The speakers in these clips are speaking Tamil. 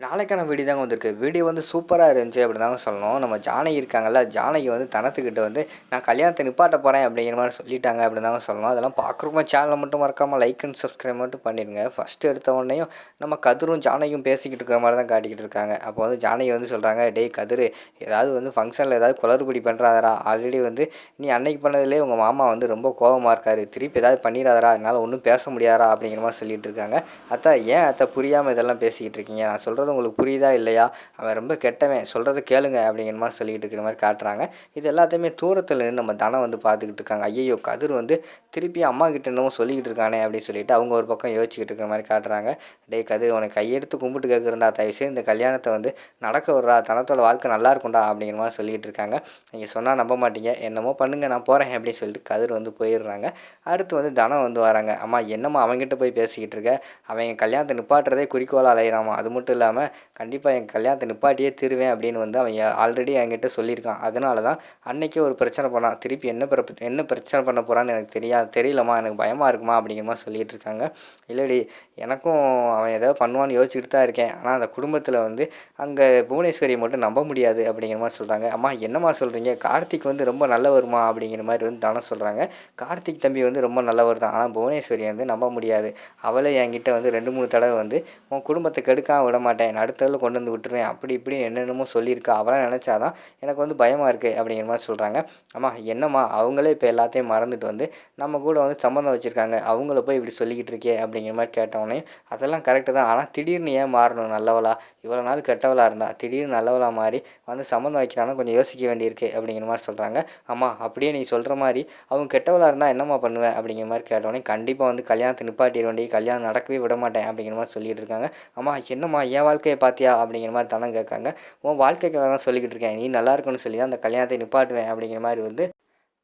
நாளைக்கான வீடியோ தாங்க வந்திருக்கு. வீடியோ வந்து சூப்பரா இருந்துச்சு அப்படின்னு தாங்க சொல்லணும். நம்ம ஜானகி இருக்காங்கல்ல, ஜானகி வந்து தனத்துக்கிட்ட வந்து நான் கல்யாணத்த நிப்பாட்ட போறேன் அப்படிங்கிற மாரி சொல்லிட்டாங்க அப்படின்னு தாங்க சொல்லணும். அதெல்லாம் பார்க்குறவங்க சேனல மட்டும் மறக்காம லைக் அண்ட் சப்ஸ்கிரைப் மட்டும் பண்ணிடுங்க. ஃபர்ஸ்ட் எடுத்த உடனேயும் நம்ம கதிரும் ஜானகியும் பேசிக்கிட்டு இருக்கிற மாரி தான் காட்டிக்கிட்டு இருக்காங்க. அப்போ வந்து ஜானகி வந்து சொல்றாங்க, "டேய் கதிரு, ஏதாவது வந்து ஃபங்க்ஷன்ல ஏதாவது குளறுபடி பண்றாதடா. ஆல்ரெடி வந்து நீ அன்னைக்கு பண்ணதுலயே உங்க மாமா வந்து ரொம்ப கோவமா இருக்காரு. திருப்பி ஏதாவது பண்ணிறாதடா. என்னால ஒண்ணும் பேச முடியாதுடா" அப்படிங்கிற மாரி சொல்லிட்டு இருக்காங்க. "அத்த ஏன் அத்த புரியாம இதெல்லாம் பேசிக்கிட்டு இருக்கீங்க? நான் சொல்றது உங்களுக்கு புரியுதா இல்லையா? அவன் ரொம்ப கெட்டவன். சொல்றத கேளுங்க" அப்படிங்கிற மாரி சொல்லிக்கிட்டு இருக்கிற மாரி காட்டுறாங்க. இது எல்லாத்தையுமே தூரத்துல நின்னு நம்ம தனம் வந்து பார்த்துக்கிட்டு இருக்காங்க. ஐயய்யோ! கதிர் வந்து திருப்பி அம்மாகிட்ட என்னமோ சொல்லிக்கிட்டு இருக்கானே அப்படின்னு சொல்லிட்டு அவங்க ஒரு பக்கம் யோசிச்சுக்கிட்டு இருக்கிற மாரி காட்டுறாங்க. "டேய் கதிர், உனக்கு கையெடுத்து கும்பிட்டு கேட்குறேன்டா, தயவுசெய்து இந்த கல்யாணத்த வந்து நடக்க விட்றா. தனத்தோட வாழ்க்கை நல்லா இருக்கும்டா" அப்படிங்கிற மாரி சொல்லிட்டு இருக்காங்க. நீங்க சொன்னா நம்ப மாட்டீங்க. "என்னமோ பண்ணுங்க, நான் போறேன்" அப்படின்னு சொல்லிட்டு கதிர் வந்து போயிடுறாங்க. அடுத்து வந்து தனம் வந்து வராங்க. "அம்மா என்னம்மா அவன்கிட்ட போய் பேசிக்கிட்டு இருக்க? அவன் என் கல்யாணத்த நிப்பாட்டுறதே குறிக்கோளா அலையிறான்மா. அது மட்டும் இல்லாம கண்டிப்பா என் கல்யாணத்த நிப்பாட்டியே தீருவேன்" அப்படின்னு வந்து அவன் ஆல்ரெடி என்கிட்ட சொல்லியிருக்கான். அதனால தான் அன்னைக்கே ஒரு பிரச்சனை பண்ணான். திருப்பி என்ன பிரச்சனை பண்ண போறான்னு எனக்கு தெரியலம்மா. எனக்கு பயமா இருக்கும்மா அப்படிங்கிற மாரி சொல்லிட்டு இருக்காங்க. "இல்லடி, எனக்கும் அவன் ஏதாவது பண்ணுவான்னு யோசிச்சுட்டு தான் இருக்கேன். ஆனா அந்த குடும்பத்துல வந்து அங்க புவனேஸ்வரியை மட்டும் நம்ப முடியாது" அப்படிங்கிற மாரி சொல்றாங்க. "அம்மா என்னம்மா சொல்றீங்க? கார்த்திக் வந்து ரொம்ப நல்லவரும்மா" அப்படிங்கிற மாரி வந்து தனம் சொல்றாங்க. "கார்த்திக் தம்பி வந்து ரொம்ப நல்லவர் தான். ஆனா புவனேஸ்வரியை வந்து நம்ப முடியாது. அவளே என்கிட்ட வந்து 2, 3 தடவ வந்து உன் குடும்பத்த கெடுக்காம விடமாட்டேன். நடுத்தெருவுல கொண்டு வந்து விட்டுருவேன். அப்படி இப்படின்னு என்னென்னமோ சொல்லியிருக்கா. அவளாம் நெனச்சா தான் எனக்கு வந்து பயமா இருக்கு" அப்படிங்கிற மாரி சொல்றாங்க. "அம்மா என்னம்மா, அவங்களே இப்போ எல்லாத்தையும் மறந்துட்டு வந்து நம்ம கூட வந்து சம்மந்தம் வச்சுருக்காங்க. அவங்கள போய் இப்படி சொல்லிக்கிட்டு இருக்கியே" அப்படிங்கிற மாரி கேட்டவுடனே, "அதெல்லாம் கரெக்டு தான். ஆனா திடீர்னு ஏன் மாறணும் நல்லவளா? இவ்வளோ நாள் கெட்டவளா இருந்தா. திடீர்னு நல்லவளா மாறி வந்து சம்மந்தம் வைக்கிறான்னா கொஞ்சம் யோசிக்க வேண்டியிருக்கு" அப்படிங்கிற மாரி சொல்றாங்க. "அம்மா அப்படியே நீ சொல்ற மாரி அவங்க கெட்டவளா இருந்தா என்னம்மா பண்ணுவ?" அப்படிங்கிற மாரி கேட்டவுடனே, "கண்டிப்பா வந்து கல்யாணத்த நிப்பாட்டிருவேன்டி. கல்யாணம் நடக்கவே விடமாட்டேன்" அப்படிங்கிற மாரி சொல்லிட்டு இருக்காங்க. "அம்மா என்னம்மா என் வாழ்க்கைய பார்த்தியா?" அப்படிங்கிற மாரி தனம் கேட்காங்க. "உன் வாழ்க்கைக்காக தான் சொல்லிக்கிட்டு இருக்கேன். நீ நல்லா இருக்கணும்னு சொல்லி தான் அந்த கல்யாணத்த நிப்பாட்டுவேன்" அப்படிங்கிற மாரி வந்து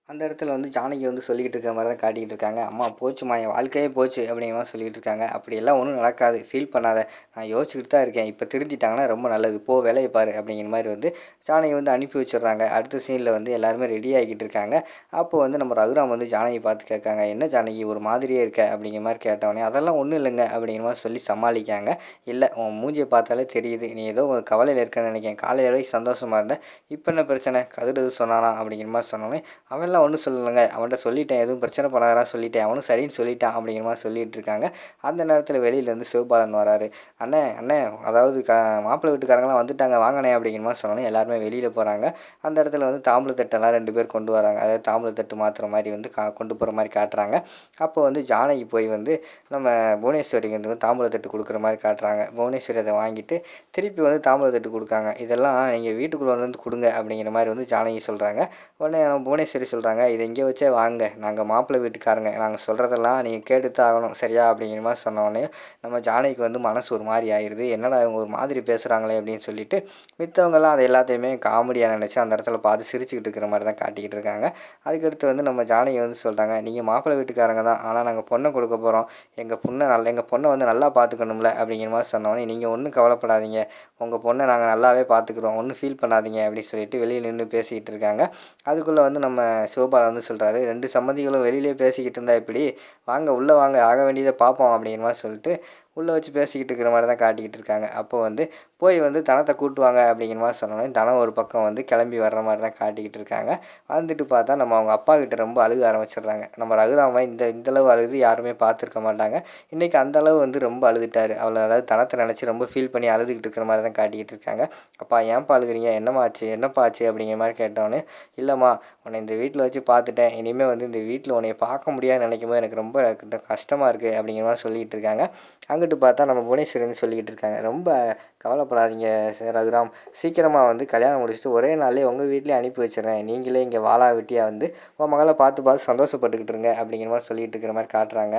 அந்த இடத்துல வந்து ஜானகி வந்து சொல்லிக்கிட்டு இருக்க மாரி தான் காட்டிக்கிட்டு இருக்காங்க. "அம்மா போச்சும்மா, என் வாழ்க்கையே போச்சு" அப்படிங்கிற மாரி சொல்லிட்டு இருக்காங்க. "அப்படியெல்லாம் ஒன்றும் நடக்காது. ஃபீல் பண்ணாத. நான் யோசிச்சுக்கிட்டு தான் இருக்கேன். இப்போ திருந்திட்டாங்கன்னா ரொம்ப நல்லது. போ வேலைய பாரு" அப்படிங்கிற மாரி வந்து ஜானகி வந்து அனுப்பி வச்சுடுறாங்க. அடுத்த சீன்ல வந்து எல்லாருமே ரெடி ஆகிக்கிட்டு இருக்காங்க. அப்போ வந்து நம்ம ரகுராம் வந்து ஜானகி பார்த்து கேட்காங்க, "என்ன ஜானகி ஒரு மாதிரியே இருக்க?" அப்படிங்கிற மாரி கேட்டவுடனே, "அதெல்லாம் ஒன்றும் இல்லைங்க" அப்படிங்கிற மாரி சொல்லி சமாளிக்காங்க. "இல்ல, உன் மூஞ்சிய பார்த்தாலே தெரியுது. நீ ஏதோ ஒரு கவலையில இருக்கன்னு நினைக்கிறேன். காலையில வரைக்கும் சந்தோஷமா இருந்த. இப்போ என்ன பிரச்சனை? கதிர் எதுவும் சொன்னானா?" அப்படிங்கிற மாரி சொன்னோனே, "அவன்லாம் ஒன்றும் சொல்லலங்க. அவன்ட்ட சொல்லிட்டேன். எதுவும் பிரச்சனை பண்ணாதடா சொல்லிட்டேன். அவனும் சரின்னு சொல்லிட்டான்" அப்படிங்கிற மாரி சொல்லிட்டு இருக்காங்க. அந்த நேரத்தில வெளியிலேருந்து சிவபாலன் வராரு. "அண்ணே அண்ணே, அதாவது மாப்பிள்ளை வீட்டுக்காரங்கலாம் வந்துட்டாங்க வாங்கண்ணே" அப்படிங்கிற மாரி சொன்னோனே எல்லாருமே வெளியில போறாங்க. அந்த இடத்துல வந்து தாம்பூல தட்டெல்லாம் 2 பேர் கொண்டு வராங்க. அதாவது தாம்பூல தட்டு மாத்துற மாரி வந்து கொண்டு போற மாரி காட்டுறாங்க. அப்போ வந்து ஜானகி போய் வந்து நம்ம புவனேஸ்வரிக்கு வந்து தாம்பூல தட்டு குடுக்குற மாரி காட்டுறாங்க. புவனேஸ்வரி அத வாங்கிட்டு திருப்பி வந்து தாம்பூல தட்டு குடுக்காங்க. "இதெல்லாம் நீங்க வீட்டுக்குள்ள வந்து குடுங்க" அப்படிங்கிற மாரி வந்து ஜானகி சொல்றாங்க. உடனே நம்ம புவனேஸ்வரி சொல்றாங்க, "இத இங்கே வச்சே வாங்குங்க. நாங்க மாப்பிள்ளை வீட்டுக்காரங்க. நாங்க சொல்றதெல்லாம் நீங்க கேட்டு தான் ஆகணும். சரியா?" அப்படிங்கிற மாரி சொன்னோனே, நம்ம ஜானகிக்கு வந்து மனசு ஒரு மாரி ஆயிருது. "என்னடா இவங்க ஒரு மாதிரி பேசுறாங்களே" அப்படின்னு சொல்லிட்டு, மித்தவங்கலாம் அது எல்லாத்தையுமே காமெடியா நெனச்சு அந்த இடத்துல பார்த்து சிரிச்சுக்கிட்டு இருக்கிற மாரி தான் காட்டிக்கிட்டு இருக்காங்க. அதுக்கடுத்து வந்து நம்ம ஜானகி வந்து சொல்றாங்க, "நீங்க மாப்பிள்ளை வீட்டுக்காரங்க தான். ஆனா நாங்க பொண்ண குடுக்க போறோம். எங்க பொண்ண வந்து நல்லா பார்த்துக்கணும்ல" அப்படிங்கிற மாரி சொன்னோனே, "நீங்க ஒண்ணும் கவலைப்படாதீங்க. உங்க பொண்ண நாங்க நல்லாவே பார்த்துக்குறோம். ஒண்ணும் ஃபீல் பண்ணாதீங்க" அப்படின்னு சொல்லிட்டு வெளிய நின்னு பேசிக்கிட்டு இருக்காங்க. அதுக்குள்ள வந்து நம்ம சிவபாலன் வந்து சொல்றாரு, "2 சம்மந்திகளும் வெளியிலேயே பேசிக்கிட்டு இருந்தா எப்படி? வாங்க உள்ள வாங்க. ஆக வேண்டியத பார்ப்போம்" அப்படிங்கிற மாரி சொல்லிட்டு, உள்ள வச்சு பேசிக்கிட்டு இருக்கிற மாரி தான் காட்டிக்கிட்டு இருக்காங்க. அப்போ வந்து போய் வந்து தனத்த கூட்டு வாங்க அப்படிங்கிற மாரி சொன்னோனே, தனம் ஒரு பக்கம் வந்து கிளம்பி வர்ற மாரி தான் காட்டிக்கிட்டு இருக்காங்க. வந்துட்டு பார்த்தா நம்ம அவங்க அப்பாகிட்ட ரொம்ப அழுக ஆரம்பிச்சிடுறாங்க. நம்ம ரகுராம இந்த அளவு அழுது யாருமே பார்த்துருக்க மாட்டாங்க. இன்னைக்கு அந்த அளவு வந்து ரொம்ப அழுதுட்டாரு. அதாவது தனத்த நினச்சு ரொம்ப ஃபீல் பண்ணி அழுதுகிட்டு இருக்கிற மாரி தான் காட்டிக்கிட்டு இருக்காங்க. "அப்பா ஏன்ப்பா அழுகுறீங்க? என்னம்மா ஆச்சு? என்னப்பா ஆச்சு?" அப்படிங்கிற மாரி கேட்டோனே, "இல்லம்மா, உன்னை இந்த வீட்ல வச்சு பார்த்துட்டேன். இனிமே வந்து இந்த வீட்ல உன்னைய பார்க்க முடியாதுன்னு நினைக்கும்போது எனக்கு ரொம்ப கஷ்டமா இருக்கு" அப்படிங்கிற மாரி சொல்லிக்கிட்டு இருக்காங்க. அங்கிட்டு பார்த்தா நம்ம புவனேஸ்வரி வந்து சொல்லிக்கிட்டு இருக்காங்க, "ரொம்ப கவலைப்படாதீங்க ரகுராம். சீக்கிரமா வந்து கல்யாணம் முடிச்சுட்டு ஒரே நாள்லயே உங்க வீட்லயே அனுப்பி வச்சுர்றேன். நீங்களே இங்க வாலா வெட்டியா வந்து உன் மகள பார்த்து பார்த்து சந்தோஷப்பட்டுக்கிட்டு இருங்க" அப்படிங்கிற மாரி சொல்லிட்டு இருக்கிற மாரி காட்டுறாங்க.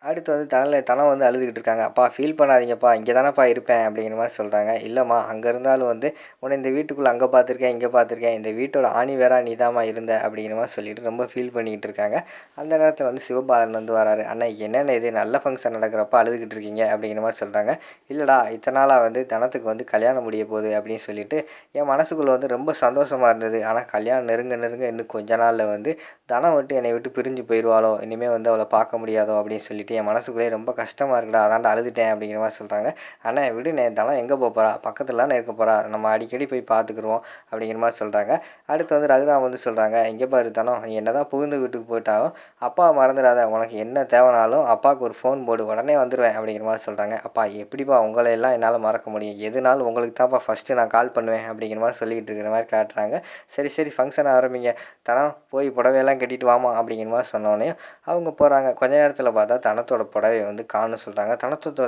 அடுத்து வந்து தனம் வந்து அழுதுகிட்டு இருக்காங்க. "அப்பா ஃபீல் பண்ணாதீங்கப்பா. இங்கே தானப்பா இருப்பேன்" அப்படிங்கிற மாரி சொல்றாங்க. "இல்லம்மா, அங்க இருந்தாலும் வந்து உன்னை இந்த வீட்டுக்குள்ள அங்க பார்த்துருக்கேன், இங்க பார்த்துருக்கேன். இந்த வீட்டோட ஆணி வேரா நீதாம்மா இருந்த" அப்படிங்கிற மாரி சொல்லிட்டு ரொம்ப ஃபீல் பண்ணிக்கிட்டு இருக்காங்க. அந்த நேரத்துல வந்து சிவபாலன் வந்து வராரு. "அண்ணா என்னண்ணே இது? நல்ல ஃபங்க்ஷன் நடக்கிறப்ப அழுதுகிட்டு இருக்கீங்க" அப்படிங்கிற மாரி சொல்றாங்க. "இல்லடா, இத்தன நாளா வந்து தனத்துக்கு வந்து கல்யாணம் முடிய போகுது அப்படின்னு சொல்லிட்டு என் மனசுக்குள்ள வந்து ரொம்ப சந்தோஷமா இருந்தது. ஆனா கல்யாணம் நெருங்க நெருங்க இன்னும் கொஞ்ச நாள்ல வந்து தனம் மட்டும் என்னை விட்டு பிரிஞ்சு போயிருவாளோ, இனிமே வந்து அவள பார்க்க முடியாதோ அப்படின்னு சொல்லிட்டு சொல்லிட்டு என் மனசுக்குள்ளேயே ரொம்ப கஷ்டமாக இருக்குடா, அதான்டா அழுதுட்டேன் அப்படிங்கிற மாதிரி சொல்கிறாங்க. அண்ணே விடுண்ணே, தனம் எங்கே போகிறா, பக்கத்தில் தானே இருக்க போகிறா, நம்ம அடிக்கடி போய் பார்த்துக்குருவோம் அப்படிங்கிற மாதிரி சொல்கிறாங்க. அடுத்து வந்து ரகுராம் வந்து சொல்கிறாங்க, இங்கே பாரு தனம், நீ என்ன தான் புகுந்து வீட்டுக்கு போயிட்டாலும் அப்பா மறந்துடாத, உனக்கு என்ன தேவைனாலும் அப்பாவுக்கு ஒரு ஃபோன் போடு, உடனே வந்துடுவேன் அப்படிங்கிற மாதிரி சொல்கிறாங்க. அப்பா எப்படிப்பா உங்களை எல்லாம் என்னால் மறக்க முடியும், எதுனாலும் உங்களுக்கு தான்ப்பா ஃபஸ்ட்டு நான் கால் பண்ணுவேன் அப்படிங்கிற மாதிரி சொல்லிக்கிட்டு இருக்கிற மாதிரி காட்டுறாங்க. சரி சரி ஃபங்க்ஷன் ஆரம்பிங்க, தனம் போய் புடவையெல்லாம் கட்டிட்டு வாமா அப்படிங்கிற மாதிரி சொன்னோடனே அவங்க போகிறாங்க. கொஞ்ச நேரத்தில் பார்த்தா தனத்தோட புடவையை வந்து காணும்னு சொல்கிறாங்க.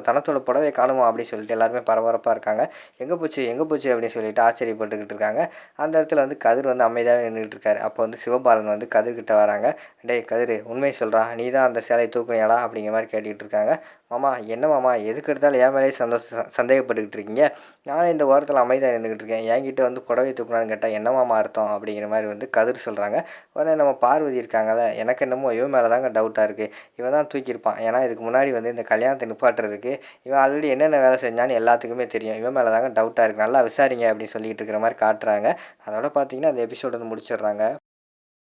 தனத்தோட புடவையை காணுமா அப்படின்னு சொல்லிட்டு எல்லாருமே பரபரப்பாக இருக்காங்க. எங்கே போச்சு அப்படின்னு சொல்லிட்டு ஆச்சரியப்பட்டுக்கிட்டு இருக்காங்க. அந்த இடத்துல வந்து கதிர் வந்து அமைதியாகவே நின்றுட்டு இருக்காரு. அப்போ வந்து சிவபாலன் வந்து கதிர்கிட்ட வராங்க. டேய் கதிர், உண்மையை சொல்கிறா, நீ தான் அந்த சேலையை தூக்குனியாடா அப்படிங்கிற மாதிரி கேட்டுக்கிட்டு இருக்காங்க. மாமா என்ன மாமா எதுக்கு எடுத்தாலும் என் மேலேயே சந்தேகப்பட்டுக்கிட்டு இருக்கீங்க, நானே இந்த வாரத்தில் அமைதியாக நின்றுக்கிட்டு இருக்கேன், என்கிட்ட வந்து புடவை தூக்குனான்னு கேட்டால் என்ன மாமா அர்த்தம் அப்படிங்கிற மாதிரி வந்து கதிர் சொல்கிறாங்க. உடனே நம்ம பார்வதி இருக்காங்கல்ல, எனக்கு என்னமோ இவன் மேலே தாங்க டவுட்டாக இருக்குது, இவன் தான் தூக்கியிருப்பான். ஏன்னா இதுக்கு முன்னாடி வந்து இந்த கல்யாணத்தை நிப்பாட்டுறதுக்கு இவன் ஆல்ரெடி என்னென்ன வேலை செஞ்சான்னு எல்லாத்துக்குமே தெரியும், இவன் மேலே தாங்க டவுட்டாக இருக்குது, நல்லா விசாரிங்க அப்படின்னு சொல்லிட்டு இருக்கிற மாதிரி காட்டுறாங்க. அதோட பார்த்தீங்கன்னா அந்த எபிசோட் வந்து முடிச்சிடுறாங்க.